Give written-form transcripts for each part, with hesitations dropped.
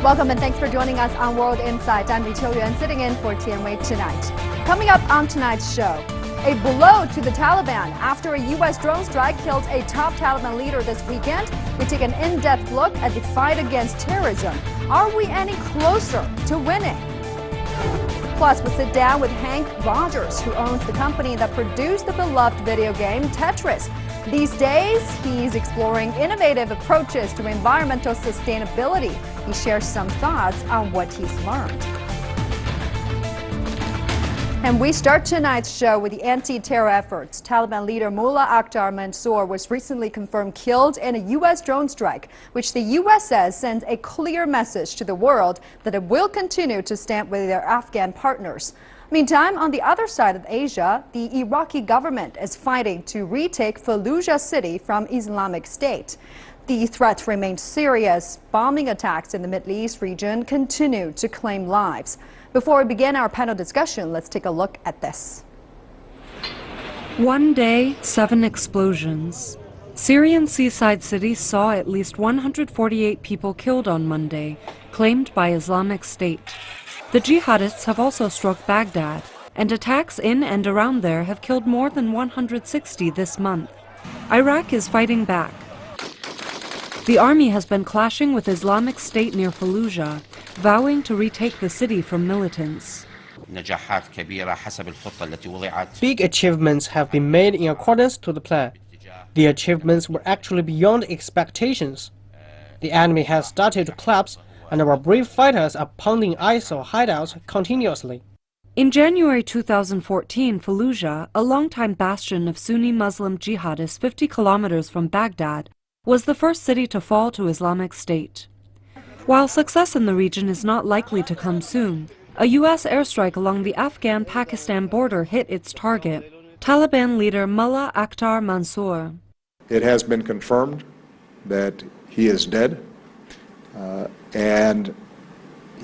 Welcome and thanks for joining us on World Insight. I'm Li Qiuyuan, sitting in for Tianwei tonight. Coming up on tonight's show, a blow to the Taliban after a U.S. drone strike killed a top Taliban leader this weekend. We take an in-depth look at the fight against terrorism. Are we any closer to winning? Plus, we'll sit down with Hank Rogers, who owns the company that produced the beloved video game Tetris. These days, he's exploring innovative approaches to environmental sustainability. He shares some thoughts on what he's learned. And we start tonight's show with the anti-terror efforts. Taliban leader Mullah Akhtar Mansour was recently confirmed killed in a U.S. drone strike, which the U.S. says sends a clear message to the world that it will continue to stand with their Afghan partners. Meantime, on the other side of Asia, the Iraqi government is fighting to retake Fallujah city from Islamic State. The threat remains serious. Bombing attacks in the Middle East region continue to claim lives. Before we begin our panel discussion, let's take a look at this. One day, 7 explosions. Syrian seaside cities saw at least 148 people killed on Monday, claimed by Islamic State. The jihadists have also struck Baghdad, and attacks in and around there have killed more than 160 this month. Iraq is fighting back. The army has been clashing with Islamic State near Fallujah, vowing to retake the city from militants. Big achievements have been made in accordance to the plan. The achievements were actually beyond expectations. The enemy has started to collapse, and our brave fighters are pounding ISIL hideouts continuously. In January 2014, Fallujah, a longtime bastion of Sunni Muslim jihadists 50 kilometers from Baghdad, was the first city to fall to Islamic State. While success in the region is not likely to come soon, a U.S. airstrike along the Afghan-Pakistan border hit its target, Taliban leader Mullah Akhtar Mansour. It has been confirmed that he is dead, and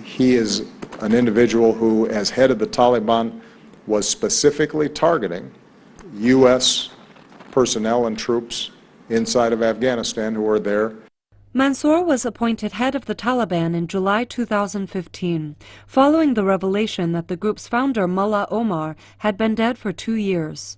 he is an individual who, as head of the Taliban, was specifically targeting U.S. personnel and troops inside of Afghanistan who were there. Mansour was appointed head of the Taliban in July 2015, following the revelation that the group's founder Mullah Omar had been dead for 2 years.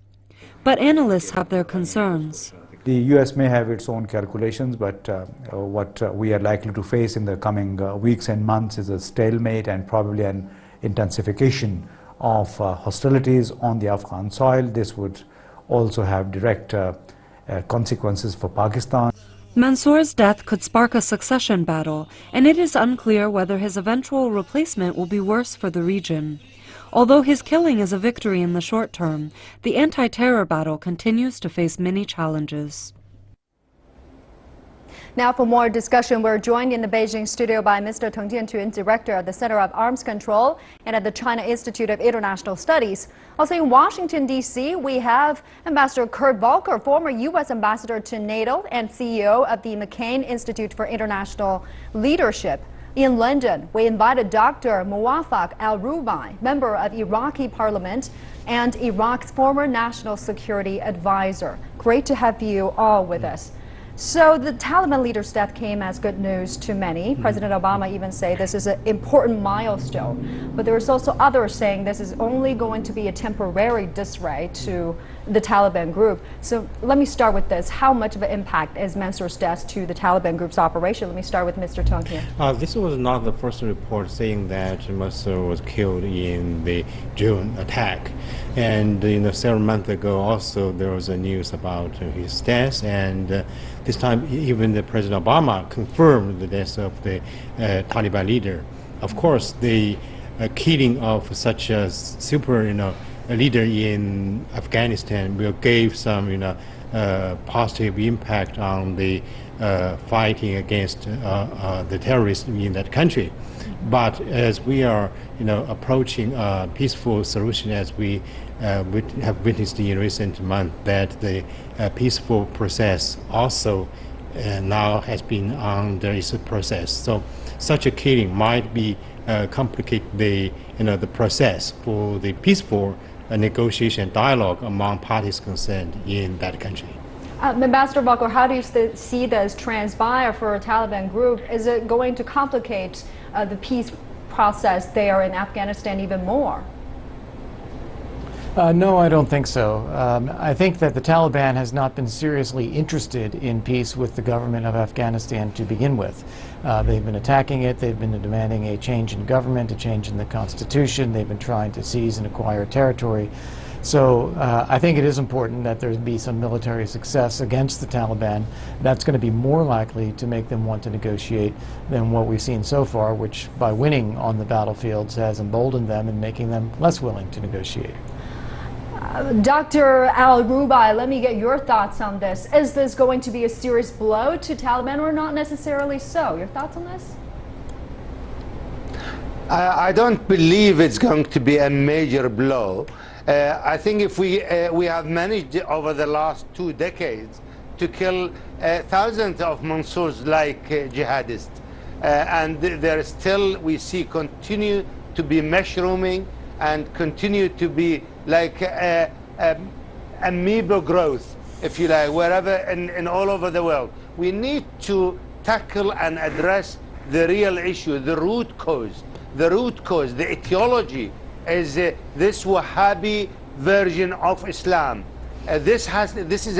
But analysts have their concerns. The U.S. may have its own calculations, but what we are likely to face in the coming weeks and months is a stalemate and probably an intensification of hostilities on the Afghan soil. This would also have direct consequences for Pakistan. Mansour's death could spark a succession battle, and it is unclear whether his eventual replacement will be worse for the region. Although his killing is a victory in the short term, the anti-terror battle continues to face many challenges. Now for more discussion, we're joined in the Beijing studio by Mr. Teng Jiantuan, Director of the Center of Arms Control and at the China Institute of International Studies. Also in Washington, D.C., we have Ambassador Kurt Volker, former U.S. Ambassador to NATO and CEO of the McCain Institute for International Leadership. In London, we invited Dr. Muwafaq al-Rubai, member of Iraqi Parliament and Iraq's former National Security Advisor. Great to have you all with us. So the Taliban leader's death came as good news to many. President Obama even said this is an important milestone. But there's also others saying this is only going to be a temporary disarray to the Taliban group. So let me start with this. How much of an impact is Mansour's death to the Taliban group's operation? Let me start with Mr. Tong here. This was not the first report saying that Mansour was killed in the June attack. And several months ago also there was a news about his death, and this time even the President Obama confirmed the death of the Taliban leader. Of course, the killing of such a super leader in Afghanistan will give some positive impact on the fighting against the terrorists in that country. But as we are approaching a peaceful solution, as we have witnessed in recent months, that the peaceful process also now has been under its process. So such a killing might be complicate the process for the peaceful negotiation dialogue among parties concerned in that country. Ambassador Buckler, how do you see this transpire for a Taliban group? Is it going to complicate the peace process there in Afghanistan even more? No, I don't think so. I think that the Taliban has not been seriously interested in peace with the government of Afghanistan to begin with. They've been attacking it, they've been demanding a change in government, a change in the constitution, they've been trying to seize and acquire territory. So I think it is important that there be some military success against the Taliban. That's going to be more likely to make them want to negotiate than what we've seen so far, which by winning on the battlefields has emboldened them and making them less willing to negotiate. Dr. Al-Rubai, let me get your thoughts on this. Is this going to be a serious blow to Taliban or not necessarily so? Your thoughts on this? I don't believe it's going to be a major blow. I think if we have managed over the last 2 decades to kill thousands of Mansours like jihadists, and there still we see continue to be mushrooming and continue to be like amoeba growth, if you like, wherever in all over the world. We need to tackle and address the real issue, the root cause. The root cause, the etiology is this Wahhabi version of Islam. This is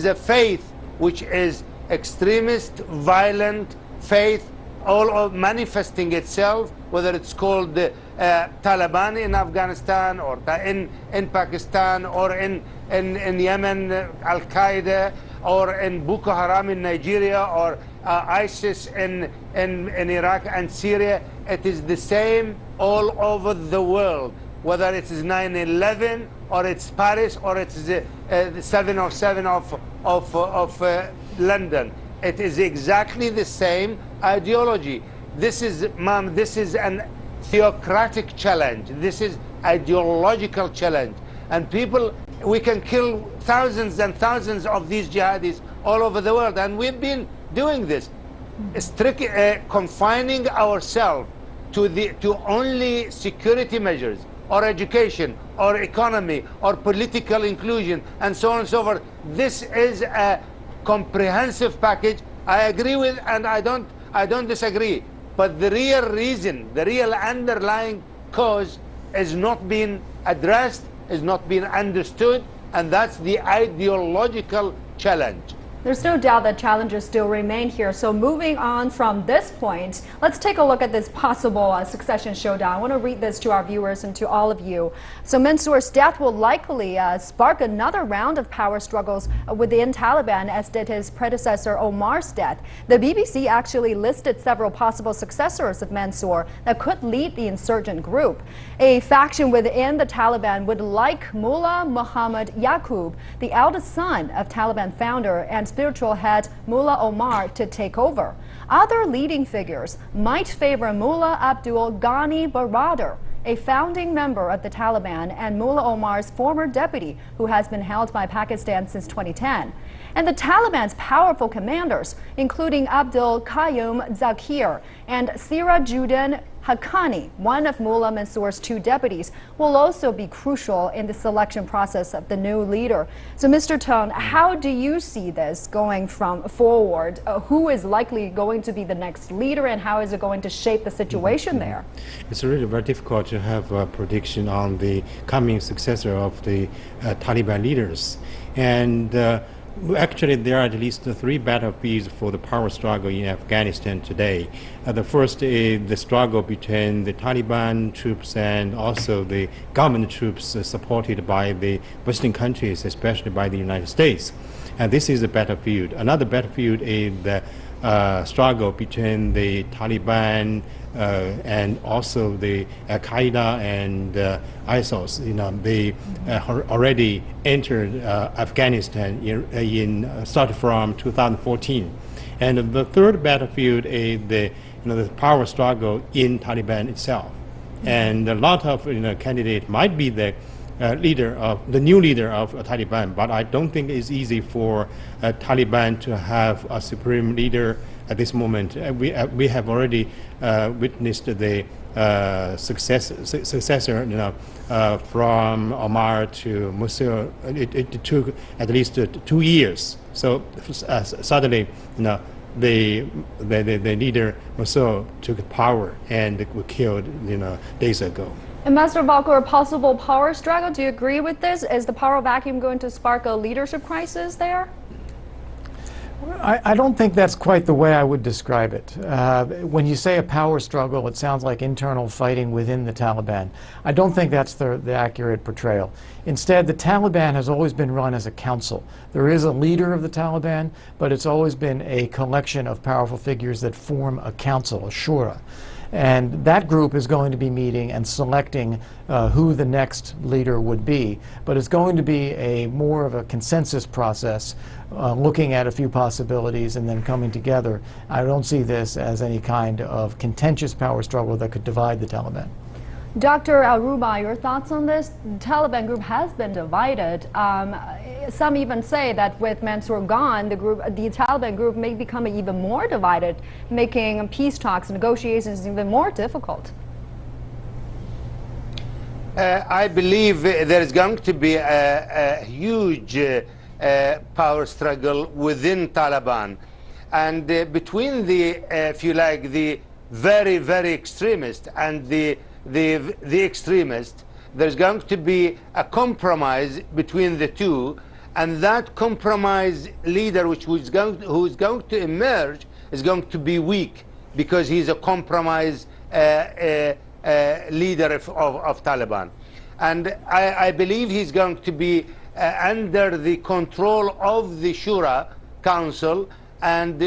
a faith which is extremist, violent faith, all of manifesting itself, whether it's called Taliban in Afghanistan or in Pakistan or in Yemen, Al-Qaeda, or in Boko Haram in Nigeria, or ISIS in Iraq and Syria. It is the same all over the world, whether it is 9/11 or it's Paris or it's the 7/7 of London. It is exactly the same ideology. This is an theocratic challenge. This is ideological challenge. And people, we can kill thousands and thousands of these jihadis all over the world. And we've been doing this, confining ourselves to only security measures or education or economy or political inclusion and so on and so forth. This is a comprehensive package. I agree with, and I don't disagree. But the real reason, the real underlying cause is not being addressed, is not being understood, and that's the ideological challenge. There's no doubt that challenges still remain here. So moving on from this point, let's take a look at this possible succession showdown. I want to read this to our viewers and to all of you. So Mansour's death will likely spark another round of power struggles within Taliban, as did his predecessor Omar's death. The BBC actually listed several possible successors of Mansour that could lead the insurgent group. A faction within the Taliban would like Mullah Muhammad Yaqub, the eldest son of Taliban founder and spiritual head Mullah Omar, to take over. Other leading figures might favor Mullah Abdul Ghani Baradar, a founding member of the Taliban and Mullah Omar's former deputy who has been held by Pakistan since 2010. And the Taliban's powerful commanders, including Abdul Qayyum Zakir and Sirajuddin Haqqani, one of Mullah Mansour's 2 deputies, will also be crucial in the selection process of the new leader. So, Mr. Tong, how do you see this going from forward? Who is likely going to be the next leader, and how is it going to shape the situation there? It's really very difficult to have a prediction on the coming successor of the Taliban leaders. And actually, there are at least 3 battlefields for the power struggle in Afghanistan today. The first is the struggle between the Taliban troops and also the government troops supported by the Western countries, especially by the United States. And this is a battlefield. Another battlefield is the struggle between the Taliban and also the Al-Qaeda and ISIL. You know, they already entered Afghanistan started from 2014. And the third battlefield is the power struggle in Taliban itself. And a lot of candidates might be the new leader of Taliban. But I don't think it's easy for Taliban to have a supreme leader at this moment. We have already witnessed the successor, from Omar to Mosul. It took at least 2 years. So suddenly, the leader Mosul took power and was killed, days ago. Ambassador Balko, a possible power struggle. Do you agree with this? Is the power vacuum going to spark a leadership crisis there? I don't think that's quite the way I would describe it. When you say a power struggle, it sounds like internal fighting within the Taliban. I don't think that's the accurate portrayal. Instead, the Taliban has always been run as a council. There is a leader of the Taliban, but it's always been a collection of powerful figures that form a council, a shura. And that group is going to be meeting and selecting who the next leader would be. But it's going to be more of a consensus process, looking at a few possibilities and then coming together. I don't see this as any kind of contentious power struggle that could divide the Taliban. Dr. Al-Ruba, your thoughts on this? The Taliban group has been divided. Some even say that with Mansour gone, the Taliban group may become even more divided, making peace talks, negotiations even more difficult. I believe there is going to be a huge power struggle within Taliban, and between the, if you like, the very, very extremist and the extremist, there's going to be a compromise between the two, and that compromise leader who is going to emerge is going to be weak, because he's a compromise leader of Taliban. And I believe he's going to be under the control of the Shura Council, and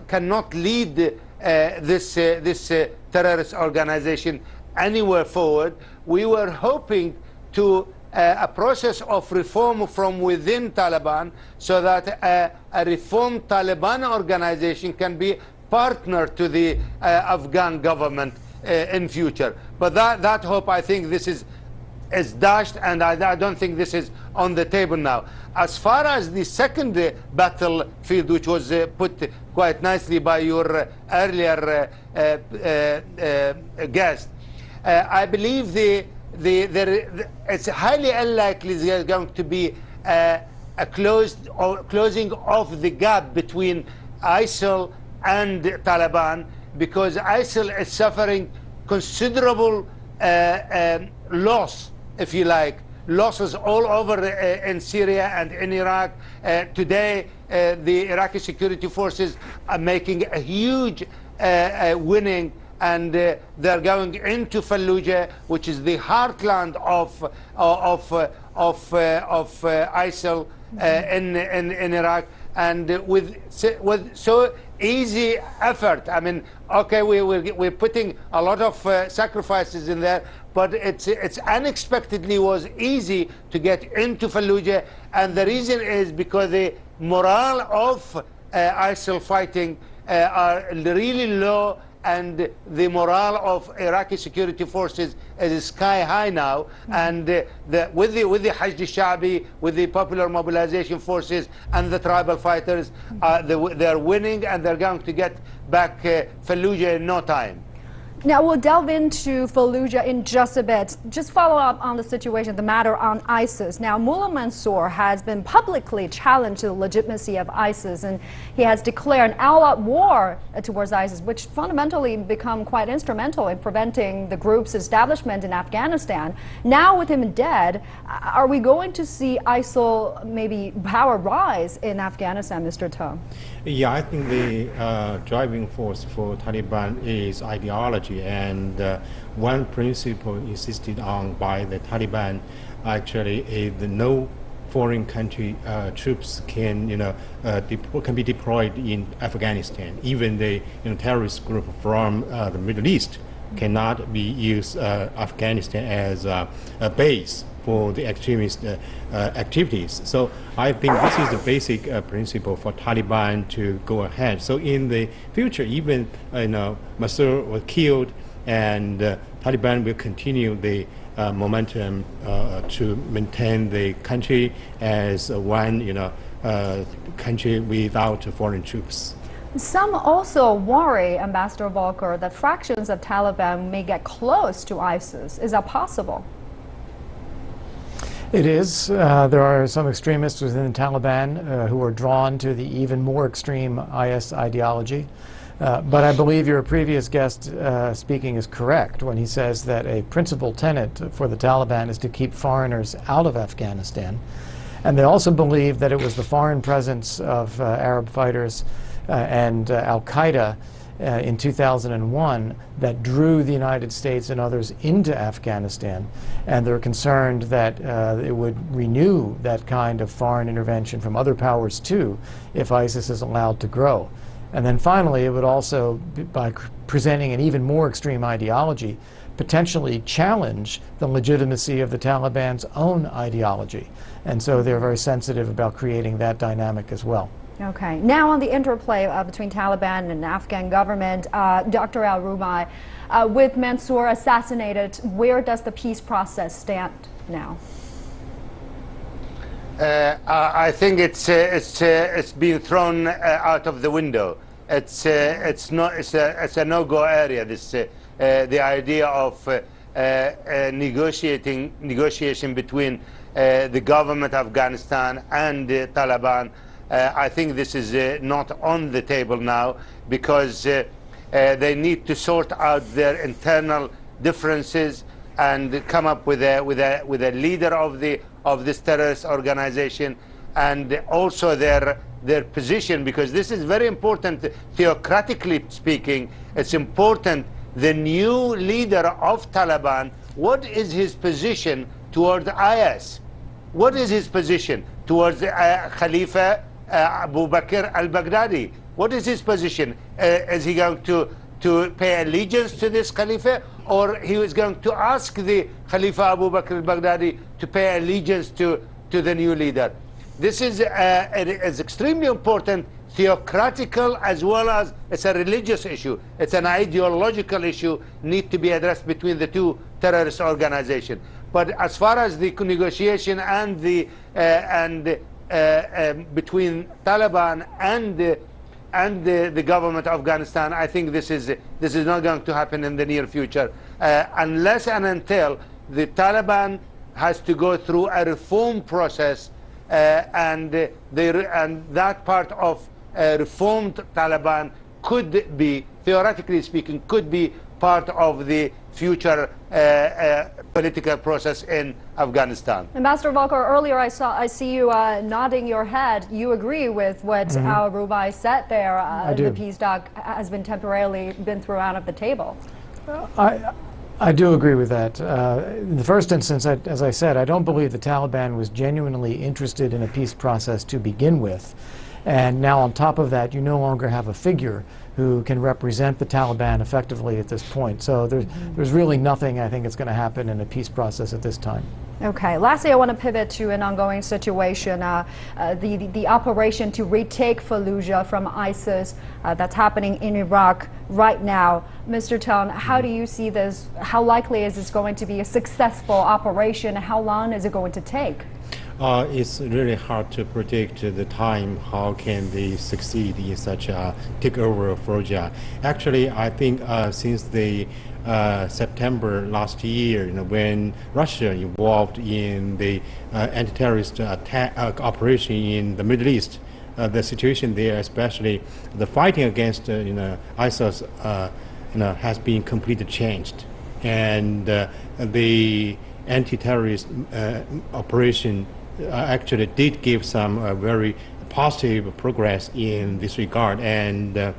cannot lead this terrorist organization anywhere forward. We were hoping to a process of reform from within Taliban, so that a reformed Taliban organization can be partner to the Afghan government in future. But that hope, I think this is dashed, and I don't think this is on the table now. As far as the second battlefield, which was put quite nicely by your earlier guest, I believe it's highly unlikely there's going to be a closing of the gap between ISIL and Taliban, because ISIL is suffering considerable loss, if you like, losses all over in Syria and in Iraq. Today, the Iraqi security forces are making a huge winning, and they're going into Fallujah, which is the heartland of ISIL in Iraq, and with so easy effort. I mean, okay, we're putting a lot of sacrifices in there, but it's unexpectedly was easy to get into Fallujah, and the reason is because the morale of ISIL fighting are really low, and the morale of Iraqi security forces is sky high now. And with the Hashd al-Sha'bi, with the popular mobilization forces and the tribal fighters, they're winning, and they're going to get back Fallujah in no time. Now we'll delve into Fallujah in just a bit. Just follow up on the situation, the matter on ISIS. Now Mullah Mansour has been publicly challenged the legitimacy of ISIS, and he has declared an all-out war towards ISIS, which fundamentally become quite instrumental in preventing the group's establishment in Afghanistan. Now with him dead, are we going to see ISIL maybe power rise in Afghanistan, Mr. Tong? Yeah, I think the driving force for Taliban is ideology, and one principle insisted on by the Taliban actually is that no foreign country troops can can be deployed in Afghanistan. Even the terrorist group from the Middle East cannot be used Afghanistan as a base for the extremist activities. So I think this is the basic principle for Taliban to go ahead. So in the future, even Mansour was killed, and Taliban will continue the momentum to maintain the country as one, country without foreign troops. Some also worry, Ambassador Volker, that fractions of Taliban may get close to ISIS. Is that possible? It is. There are some extremists within the Taliban who are drawn to the even more extreme IS ideology. But I believe your previous guest speaking is correct when he says that a principal tenet for the Taliban is to keep foreigners out of Afghanistan. And they also believe that it was the foreign presence of Arab fighters and Al-Qaeda in 2001 that drew the United States and others into Afghanistan. And they're concerned that it would renew that kind of foreign intervention from other powers too if ISIS is allowed to grow. And then finally, it would also, by presenting an even more extreme ideology, potentially challenge the legitimacy of the Taliban's own ideology. And so they're very sensitive about creating that dynamic as well. Okay. Now on the interplay between Taliban and the Afghan government, Dr. Al-Rubai, with Mansour assassinated, where does the peace process stand now? I think it's been thrown out of the window. It's a no-go area. The idea of negotiation between the government of Afghanistan and the Taliban. I think this is not on the table now because they need to sort out their internal differences and come up with a leader of this terrorist organization, and also their position, because this is very important theocratically speaking. It's important the new leader of Taliban, what is his position towards IS? What is his position towards Khalifa Abu Bakr al-Baghdadi? What is his position? Is he going to pay allegiance to this Khalifa, or he is going to ask the Khalifa Abu Bakr al-Baghdadi to pay allegiance to the new leader? This is extremely important, theocratical as well as it's a religious issue. It's an ideological issue, need to be addressed between the two terrorist organizations. But as far as the negotiation and between Taliban and the government of Afghanistan, I think this is not going to happen in the near future unless and until the Taliban has to go through a reform process, and that part of reformed Taliban could be, theoretically speaking, could be part of the future political process in Afghanistan. Ambassador Volker, earlier I see you nodding your head. You agree with what Al-Rubai said there. The peace talk has been temporarily thrown out of the table. I do agree with that. In the first instance, as I said, I don't believe the Taliban was genuinely interested in a peace process to begin with. And now on top of that, you no longer have a figure who can represent the Taliban effectively at this point. So there's really nothing I think is going to happen in a peace process at this time. Okay. Lastly, I want to pivot to an ongoing situation, the operation to retake Fallujah from ISIS that's happening in Iraq right now. Mr. Tone, how do you see this? How likely is this going to be a successful operation? How long is it going to take? It's really hard to predict the time. How can they succeed in such a takeover of Fallujah? Actually, I think since the September last year, when Russia involved in the anti-terrorist attack operation in the Middle East, the situation there, especially the fighting against ISIS, has been completely changed, and the anti-terrorist operation actually did give some very positive progress in this regard, and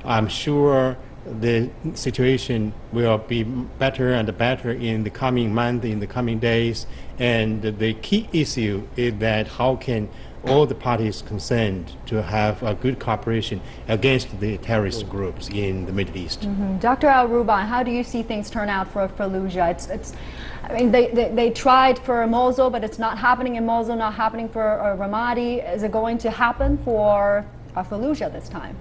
I'm sure the situation will be better and better in the coming month, in the coming days. And the key issue is that how can all the parties concerned to have a good cooperation against the terrorist groups in the Middle East. Dr. Al-Rubai, how do you see things turn out for Fallujah? I mean, they tried for Mosul, but it's not happening in Mosul, not happening for Ramadi. Is it going to happen for Fallujah this time?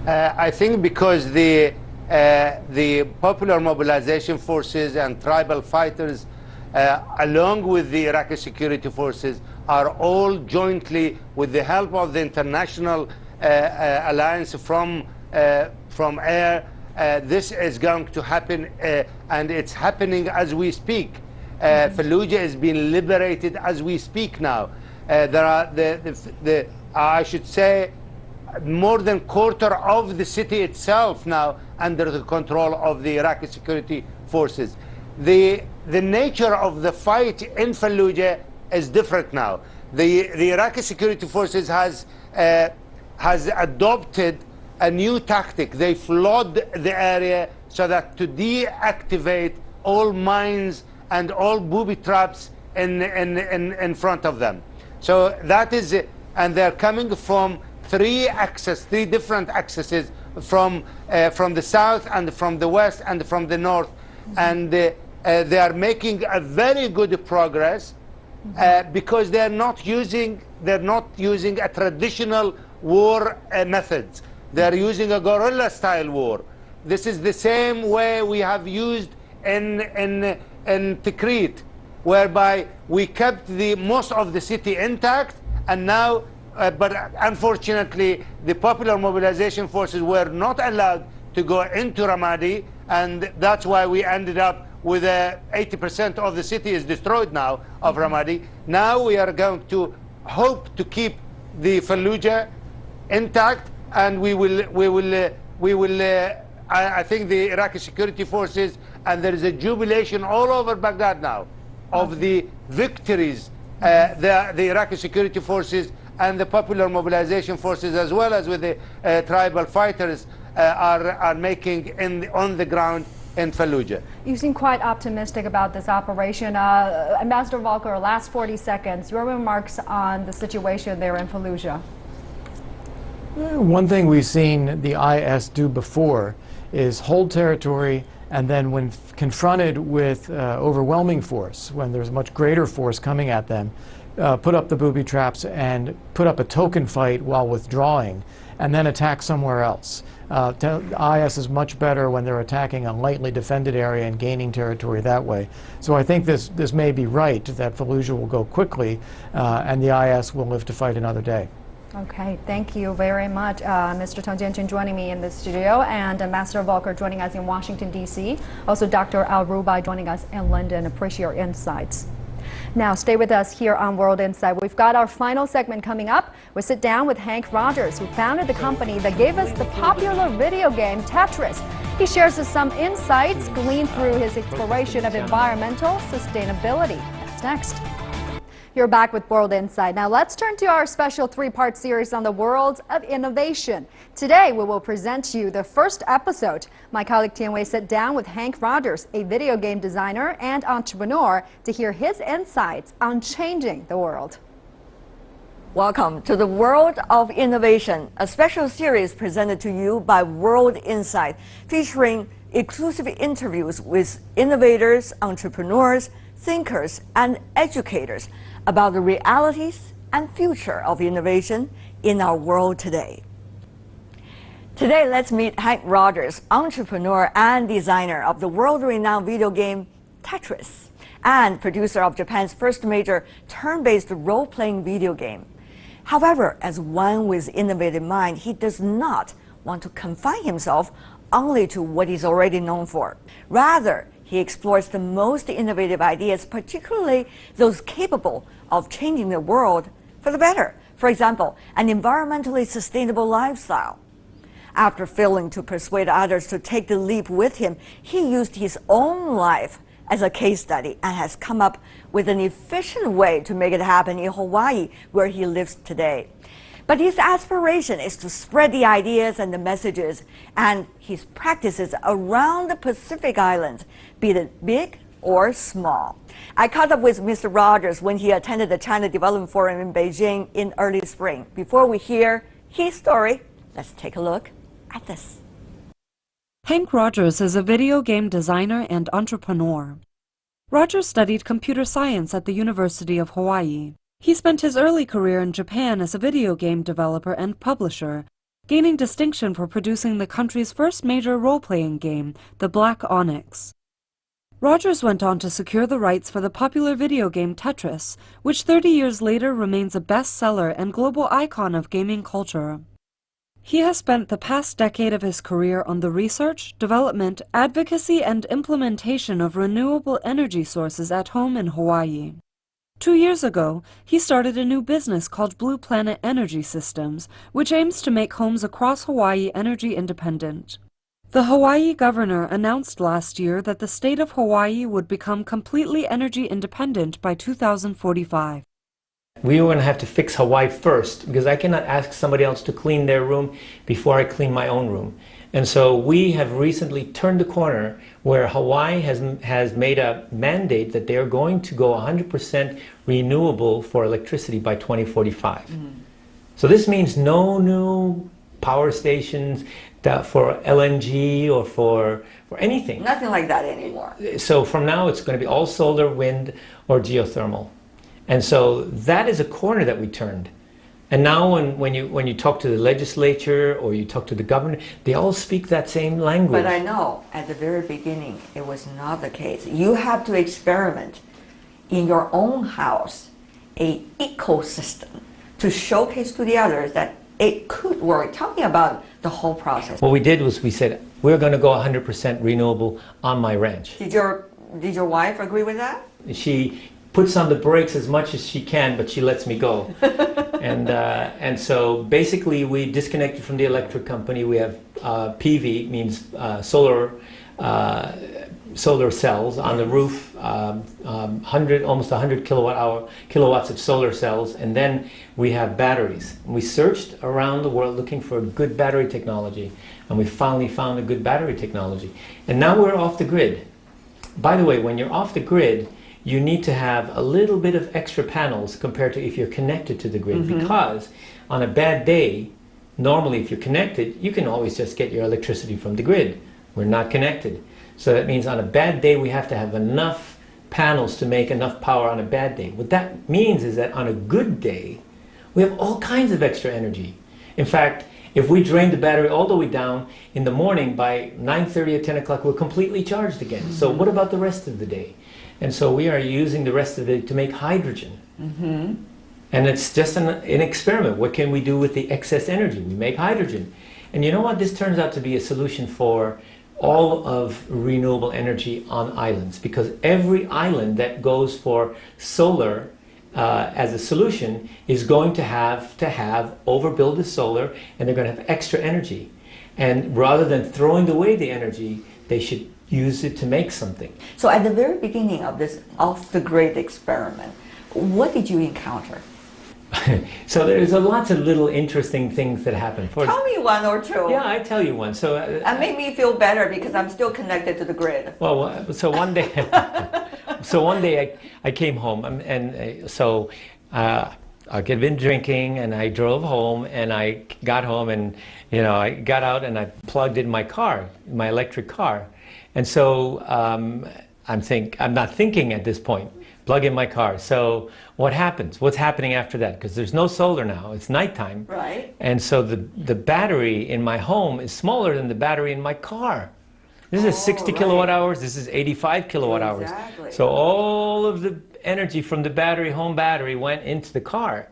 I think because the the Popular Mobilization Forces and tribal fighters, along with the Iraqi security forces, are all jointly, with the help of the international alliance from air, this is going to happen, and it's happening as we speak. Fallujah is being liberated as we speak now. There are I should say, more than quarter of the city itself now under the control of the Iraqi security forces. The nature of the fight in Fallujah is different now. The Iraqi security forces has adopted a new tactic. They flood the area so that to deactivate all mines and all booby traps in front of them. So that is it. And they're coming from three different axes, from the south and from the west and from the north, and they are making a very good progress because they're not using a traditional war methods. They're using a guerrilla style war. This is the same way we have used in Tikrit, whereby we kept most of the city intact, and now but unfortunately the Popular Mobilization Forces were not allowed to go into Ramadi, and that's why we ended up with 80% of the city is destroyed now of Ramadi. Now we are going to hope to keep the Fallujah intact, and we will I think the Iraqi security forces, and there is a jubilation all over Baghdad now of the victories the Iraqi security forces and the Popular Mobilization Forces, as well as with the tribal fighters, are making on the ground in Fallujah. You seem quite optimistic about this operation. Ambassador Volker, last 40 seconds, your remarks on the situation there in Fallujah. One thing we've seen the IS do before is hold territory, and then when confronted with overwhelming force, when there's much greater force coming at them, put up the booby traps and put up a token fight while withdrawing, and then attack somewhere else. IS is much better when they're attacking a lightly defended area and gaining territory that way. So I think this may be right, that Fallujah will go quickly, and the IS will live to fight another day. Okay, thank you very much, Mr. Teng Jianqun, joining me in the studio, and Ambassador Volker joining us in Washington, D.C. Also, Dr. Al-Rubai joining us in London. Appreciate your insights. Now, stay with us here on World Insight. We've got our final segment coming up. We sit down with Hank Rogers, who founded the company that gave us the popular video game Tetris. He shares us some insights gleaned through his exploration of environmental sustainability. That's next. You're back with World Insight. Now let's turn to our special three-part series on the world of innovation. Today we will present to you the first episode. My colleague Tian Wei sat down with Hank Rogers, a video game designer and entrepreneur, to hear his insights on changing the world. Welcome to the World of Innovation, a special series presented to you by World Insight, featuring exclusive interviews with innovators, entrepreneurs, thinkers, and educators about the realities and future of innovation in our world today. Today, let's meet Hank Rogers, entrepreneur and designer of the world-renowned video game Tetris, and producer of Japan's first major turn-based role-playing video game. However, as one with innovative mind, he does not want to confine himself only to what he's already known for. Rather, he explores the most innovative ideas, particularly those capable of changing the world for the better. For example, an environmentally sustainable lifestyle. After failing to persuade others to take the leap with him, he used his own life as a case study and has come up with an efficient way to make it happen in Hawaii, where he lives today. But his aspiration is to spread the ideas and the messages and his practices around the Pacific Islands, be it big or small. I caught up with Mr. Rogers when he attended the China Development Forum in Beijing in early spring. Before we hear his story, let's take a look at this. Hank Rogers is a video game designer and entrepreneur. Rogers studied computer science at the University of Hawaii. He spent his early career in Japan as a video game developer and publisher, gaining distinction for producing the country's first major role-playing game, the Black Onyx. Rogers went on to secure the rights for the popular video game Tetris, which 30 years later remains a bestseller and global icon of gaming culture. He has spent the past decade of his career on the research, development, advocacy, and implementation of renewable energy sources at home in Hawaii. 2 years ago, he started a new business called Blue Planet Energy Systems, which aims to make homes across Hawaii energy independent. The Hawaii governor announced last year that the state of Hawaii would become completely energy independent by 2045. We were going to have to fix Hawaii first, because I cannot ask somebody else to clean their room before I clean my own room. And so we have recently turned the corner where Hawaii has made a mandate that they are going to go 100% renewable for electricity by 2045. So this means no new power stations for LNG or for anything. Nothing like that anymore. So from now it's going to be all solar, wind, or geothermal. And so that is a corner that we turned. And now when you talk to the legislature or you talk to the governor, they all speak that same language. But I know at the very beginning it was not the case. You have to experiment in your own house an ecosystem to showcase to the others that it could work. Tell me about the whole process. What we did was we said, we're going to go 100% renewable on my ranch. Did your wife agree with that? She puts on the brakes as much as she can, but she lets me go. And so basically we disconnected from the electric company. We have PV, means solar cells on the roof, almost 100 kilowatts of solar cells, and then we have batteries. We searched around the world looking for a good battery technology, and we finally found a good battery technology. And now we're off the grid. By the way, when you're off the grid, you need to have a little bit of extra panels compared to if you're connected to the grid, because on a bad day, normally if you're connected, you can always just get your electricity from the grid. We're not connected. So that means on a bad day, we have to have enough panels to make enough power on a bad day. What that means is that on a good day, we have all kinds of extra energy. In fact, if we drain the battery all the way down in the morning, by 9:30 or 10 o'clock, we're completely charged again. So what about the rest of the day? And so we are using the rest of it to make hydrogen. And it's just an experiment. What can we do with the excess energy? We make hydrogen. And you know what? This turns out to be a solution for all of renewable energy on islands, because every island that goes for solar as a solution is going to have overbuild the solar, and they're going to have extra energy. And rather than throwing away the energy, they should use it to make something. So at the very beginning of this off-the-grid experiment, what did you encounter? So there's lots of little interesting things that happen. Tell me one or two. Yeah, I tell you one. So and make me feel better, because I'm still connected to the grid. Well, so one day, I came home, and so I had been drinking, and I drove home, and I got home, and I got out and I plugged in my car, my electric car, and so I'm not thinking at this point. Plug in my car. So what happens? What's happening after that? Because there's no solar now. It's nighttime. Right. And so the battery in my home is smaller than the battery in my car. This is 60 kilowatt hours. This is 85 kilowatt hours. So all of the energy from the home battery went into the car.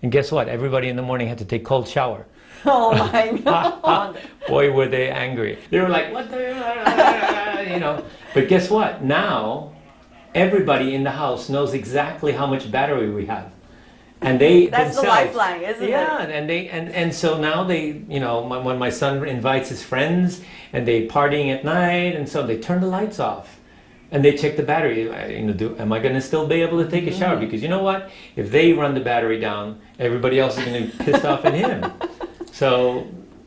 And guess what? Everybody in the morning had to take cold shower. Oh my God. Boy, were they angry. They were like, what the, But guess what? Now, everybody in the house knows exactly how much battery we have, and that's the lifeline, isn't it? Yeah, and so now they, when my son invites his friends and they partying at night, and so they turn the lights off and they check the battery. Am I going to still be able to take a shower? Because you know what? If they run the battery down, everybody else is going to be pissed off at him. So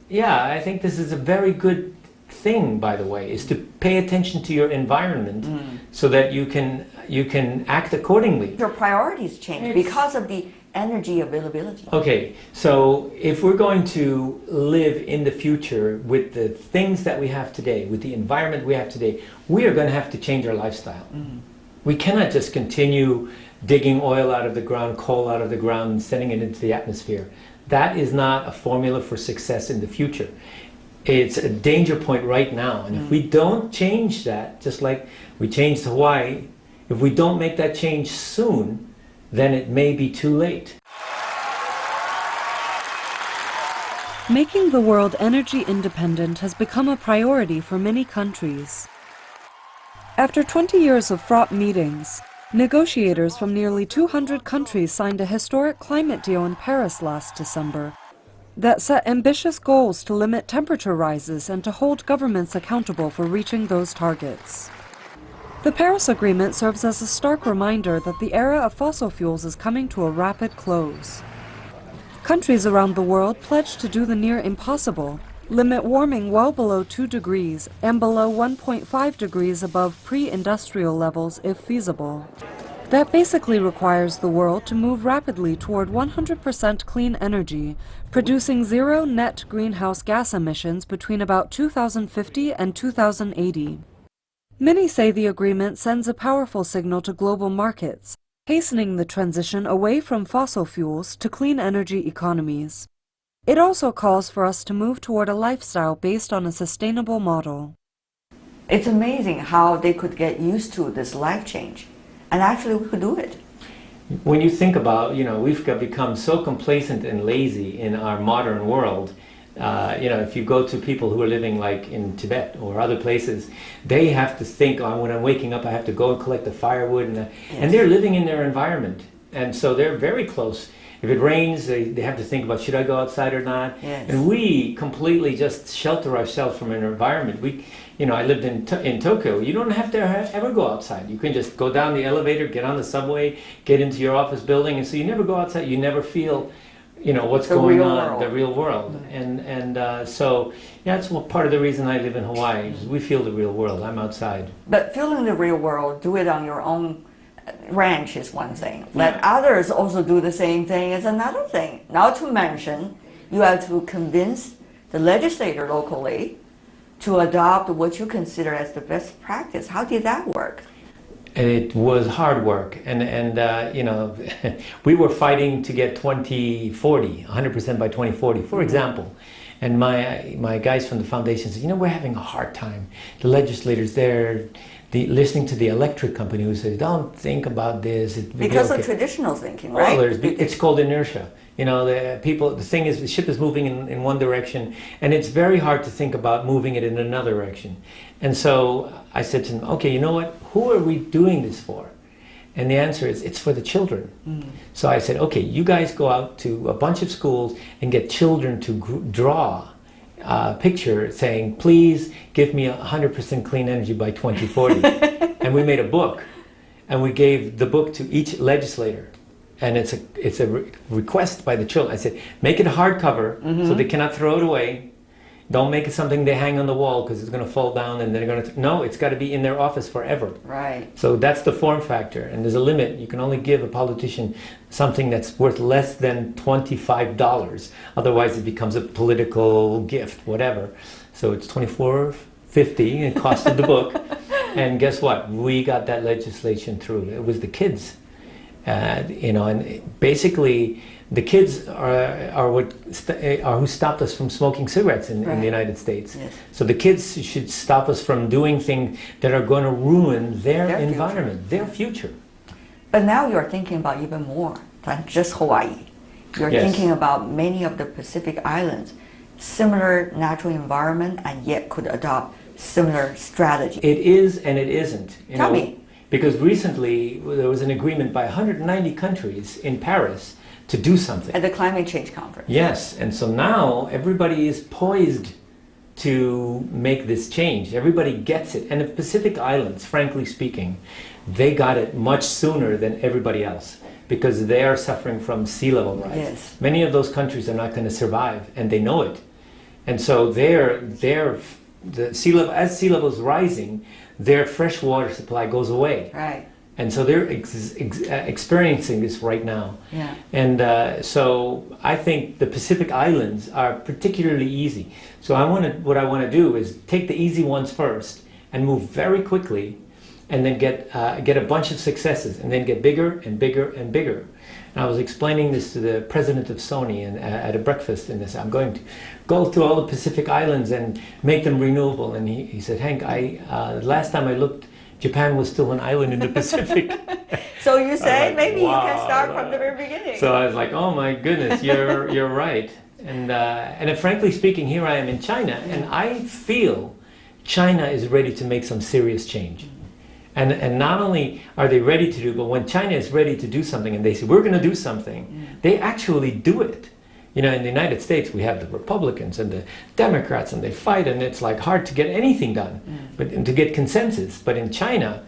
yeah, I think this is a very good thing, by the way, is to pay attention to your environment so that you can act accordingly. Your priorities change because of the energy availability. Okay, so if we're going to live in the future with the things that we have today, with the environment we have today, we are going to have to change our lifestyle. We cannot just continue digging oil out of the ground, coal out of the ground, and sending it into the atmosphere. That is not a formula for success in the future. It's a danger point right now. And if we don't change that, just like we changed Hawaii, if we don't make that change soon, then it may be too late. Making the world energy independent has become a priority for many countries. After 20 years of fraught meetings, negotiators from nearly 200 countries signed a historic climate deal in Paris last December that set ambitious goals to limit temperature rises and to hold governments accountable for reaching those targets. The Paris Agreement serves as a stark reminder that the era of fossil fuels is coming to a rapid close. Countries around the world pledged to do the near impossible, limit warming well below 2 degrees and below 1.5 degrees above pre-industrial levels if feasible. That basically requires the world to move rapidly toward 100% clean energy, producing zero net greenhouse gas emissions between about 2050 and 2080. Many say the agreement sends a powerful signal to global markets, hastening the transition away from fossil fuels to clean energy economies. It also calls for us to move toward a lifestyle based on a sustainable model. It's amazing how they could get used to this life change. And actually we could do it. When you think about, we've become so complacent and lazy in our modern world. If you go to people who are living like in Tibet or other places, they have to think, when I'm waking up, I have to go and collect the firewood. And they're living in their environment. And so they're very close. If it rains, they have to think about, should I go outside or not? Yes. And we completely just shelter ourselves from an environment. I lived in Tokyo. You don't have to ever go outside. You can just go down the elevator, get on the subway, get into your office building, and so you never go outside. You never feel, what's going on, the real world. So that's part of the reason I live in Hawaii. Is we feel the real world. I'm outside. But feeling the real world, do it on your own ranch is one thing. Let others also do the same thing is another thing. Not to mention, you have to convince the legislator locally to adopt what you consider as the best practice. How did that work? It was hard work, and we were fighting to get 2040, 100% by 2040, for example. And my guys from the foundation said, we're having a hard time. The legislators there, listening to the electric company who says, don't think about this. Because of traditional thinking, right? Well, it's called inertia. The thing is, the ship is moving in one direction, and it's very hard to think about moving it in another direction. And so I said to them, okay, you know what? Who are we doing this for? And the answer is, it's for the children. So I said, okay, you guys go out to a bunch of schools and get children to draw a picture saying, please give me 100% clean energy by 2040. And we made a book, and we gave the book to each legislator. And it's a request by the children. I said, make it a hardcover so they cannot throw it away. Don't make it something they hang on the wall because it's going to fall down and they're going to... No, it's got to be in their office forever. Right. So that's the form factor. And there's a limit. You can only give a politician something that's worth less than $25. Otherwise, it becomes a political gift, whatever. So it's $24.50. It costed the book. And guess what? We got that legislation through. It was the kids. And basically the kids are who stopped us from smoking cigarettes in the United States. Yes. So the kids should stop us from doing things that are going to ruin their environment, their future. But now you're thinking about even more than just Hawaii. You're thinking about many of the Pacific Islands, similar natural environment, and yet could adopt similar strategy. It is and it isn't. Tell me. Because recently there was an agreement by 190 countries in Paris to do something. At the climate change conference. Yes, and so now everybody is poised to make this change. Everybody gets it. And the Pacific Islands, frankly speaking, they got it much sooner than everybody else because they are suffering from sea level rise. Yes. Many of those countries are not going to survive, and they know it. And so the sea level, as sea level is rising, their fresh water supply goes away. Right. And so they're experiencing this right now. Yeah. And so I think the Pacific Islands are particularly easy. So what I want to do is take the easy ones first and move very quickly and then get a bunch of successes, and then get bigger and bigger and bigger. And I was explaining this to the president of Sony at a breakfast, and this, I'm going to go through all the Pacific Islands and make them renewable. And he said, Hank, last time I looked, Japan was still an island in the Pacific. So you say like, maybe wow, you can start from the very beginning. So I was like, oh my goodness, you're right. And frankly speaking, here I am in China, and I feel China is ready to make some serious change. And not only are they ready to do, but when China is ready to do something and they say, we're going to do something, they actually do it. You know, in the United States, we have the Republicans and the Democrats, and they fight, and it's like hard to get anything done, but to get consensus. But in China,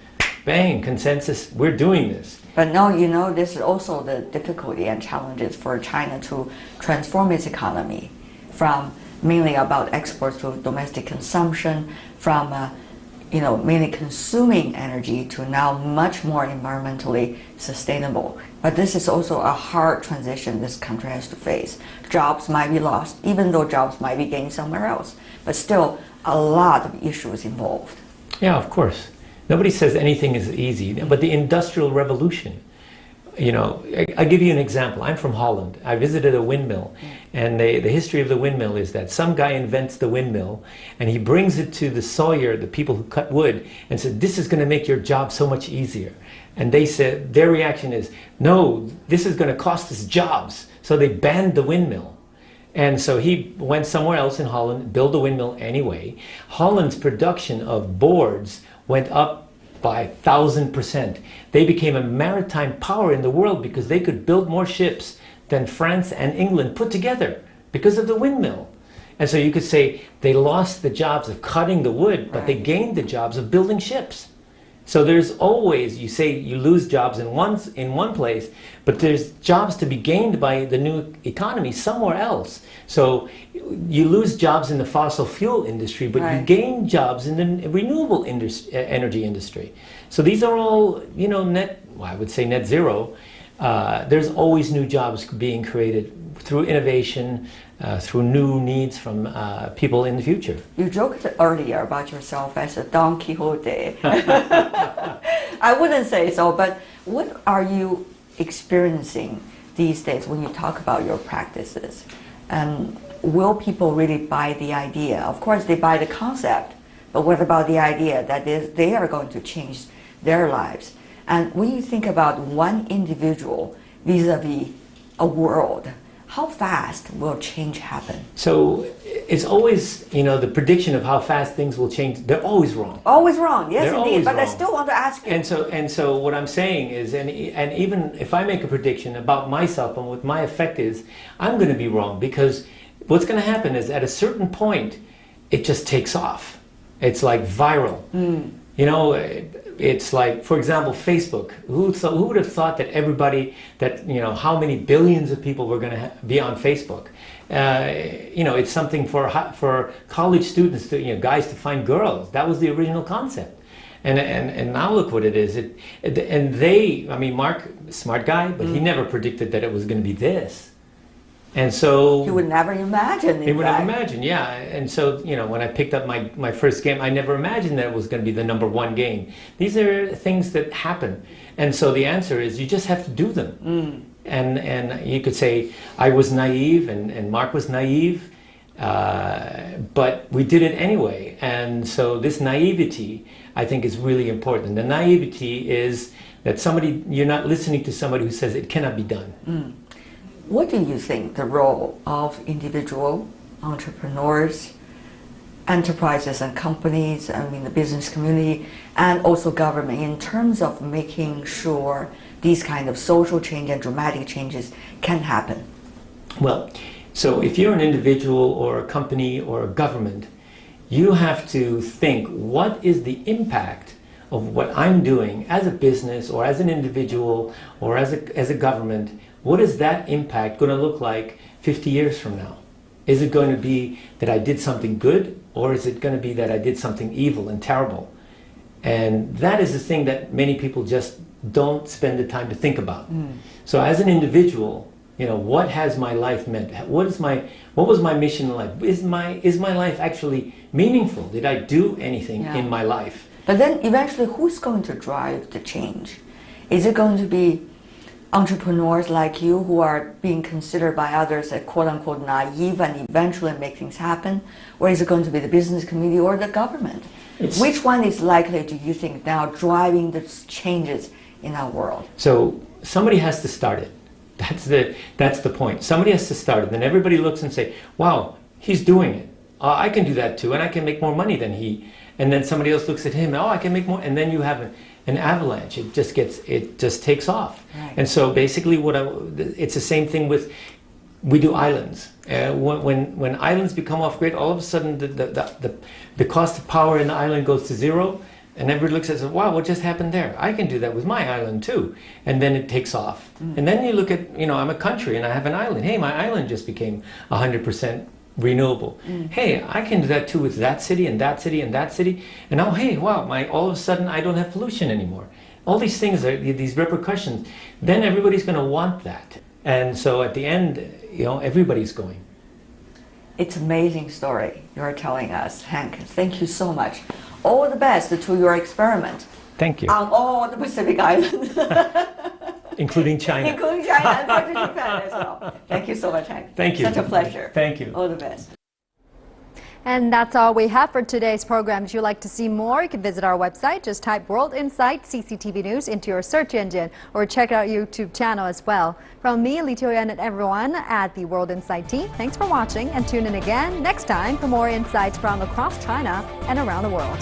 bang, consensus, we're doing this. But now, you know, this is also the difficulty and challenges for China to transform its economy from mainly about exports to domestic consumption, from you know, mainly consuming energy to now much more environmentally sustainable. But this is also a hard transition this country has to face. Jobs might be lost, even though jobs might be gained somewhere else, but still a lot of issues involved. Yeah, of course. Nobody says anything is easy, but the Industrial Revolution, you know, I'll give you an example. I'm from Holland. I visited a windmill, and the history of the windmill is that some guy invents the windmill, and he brings it to the sawyer, the people who cut wood, and said, this is going to make your job so much easier. And they said, their reaction is, no, this is going to cost us jobs. So they banned the windmill. And so he went somewhere else in Holland, built a windmill anyway. Holland's production of boards went up by 1,000%. They became a maritime power in the world because they could build more ships than France and England put together because of the windmill. And so you could say they lost the jobs of cutting the wood, but they gained the jobs of building ships. So there's always, you say you lose jobs in one place, but there's jobs to be gained by the new economy somewhere else. So you lose jobs in the fossil fuel industry, but you gain jobs in the renewable energy industry. So these are all, you know, I would say net zero. There's always new jobs being created through innovation, through new needs from people in the future. You joked earlier about yourself as a Don Quixote. I wouldn't say so, but what are you experiencing these days when you talk about your practices? Will people really buy the idea? Of course, they buy the concept, but what about the idea that they are going to change their lives? And when you think about one individual vis-a-vis a world, how fast will change happen? So it's always, you know, the prediction of how fast things will change, they're always wrong. Always wrong, yes, they're indeed. But wrong. I still want to ask you. And so what I'm saying is, and even if I make a prediction about myself and what my effect is, I'm going to be wrong, because what's going to happen is at a certain point, it just takes off. It's like viral. You know, it's like, for example, Facebook. Who would have thought that everybody, that, you know, how many billions of people were going to be on Facebook? You know, it's something for college students, to, you know, guys to find girls. That was the original concept. And now look what it is. I mean, Mark, smart guy, but he never predicted that it was going to be this. And so he would never imagine. He would never imagine, yeah. And so, you know, when I picked up my first game, I never imagined that it was going to be the #1 game. These are things that happen. And so the answer is you just have to do them. And you could say I was naive and Mark was naive, but we did it anyway. And so this naivety, I think, is really important. The naivety is that you're not listening to somebody who says it cannot be done. What do you think the role of individual entrepreneurs, enterprises and companies, I mean the business community, and also government in terms of making sure these kind of social change and dramatic changes can happen? Well, so if you're an individual or a company or a government, you have to think, what is the impact of what I'm doing as a business or as an individual or as a government? What is that impact going to look like 50 years from now? Is it going to be that I did something good, or is it going to be that I did something evil and terrible? And that is the thing that many people just don't spend the time to think about. So as an individual, you know, what has my life meant? What was my mission in life? Is my life actually meaningful? Did I do anything in my life? But then eventually, who's going to drive the change? Is it going to be entrepreneurs like you who are being considered by others as quote-unquote naive and eventually make things happen? Or is it going to be the business community or the government? Which one is likely, do you think, now driving the changes in our world? So somebody has to start it. That's the point. Somebody has to start it. Then everybody looks and say, wow, he's doing it. I can do that too, and I can make more money than he. And then somebody else looks at him, oh, I can make more. And then you have an avalanche. It just takes off. Right. And so basically it's the same thing with, we do islands. When islands become off grid, all of a sudden the cost of power in the island goes to zero, and everybody looks at it and says, wow, what just happened there? I can do that with my island too. And then it takes off. And then you look at, I'm a country and I have an island. Hey, my island just became 100% renewable. Hey, I can do that too with that city and that city and that city. And now, hey, wow, all of a sudden I don't have pollution anymore. All these things, these repercussions, then everybody's going to want that. And so at the end, everybody's going. It's an amazing story you're telling us, Hank. Thank you so much. All the best to your experiment. Thank you. On all the Pacific Islands. Including China. Including China and part of Japan as well. Thank you so much, Hank. Thank you. Such a pleasure. Thank you. All the best. And that's all we have for today's program. If you'd like to see more, you can visit our website. Just type World Insight CCTV News into your search engine or check out our YouTube channel as well. From me, Li Qiuyan, and everyone at the World Insight team, thanks for watching and tune in again next time for more insights from across China and around the world.